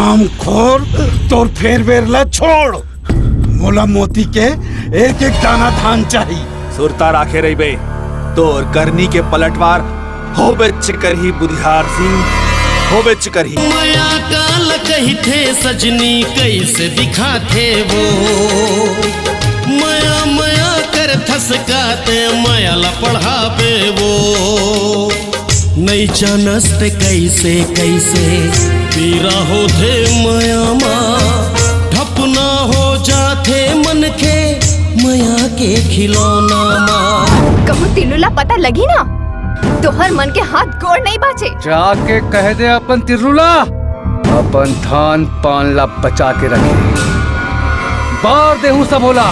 हराम खोर, तोर फेर बेरला छोड़। मोला मोती के एक एक दाना धान चाहिए। सुरता राखे रही बे, तोर करनी के पलटवार हो बेच कर ही बुधियार सिंह हो बेच कर ही। माया काल कही थे सजनी कैसे दिखा थे वो, माया माया कर थसकाते माया ला पढ़ावे वो। नहीं जानते कैसे कैसे पीरा हो थे माया माँ, ढपना हो जाते मन के माया के खिलौना माँ। कहूँ तिलुला पता लगी ना, तोहर मन के हाथ गोड़ नहीं बाचे। जाके कह दे अपन तिरुला अपन थान पान ला बचा के रखे, बार देहू सब होला।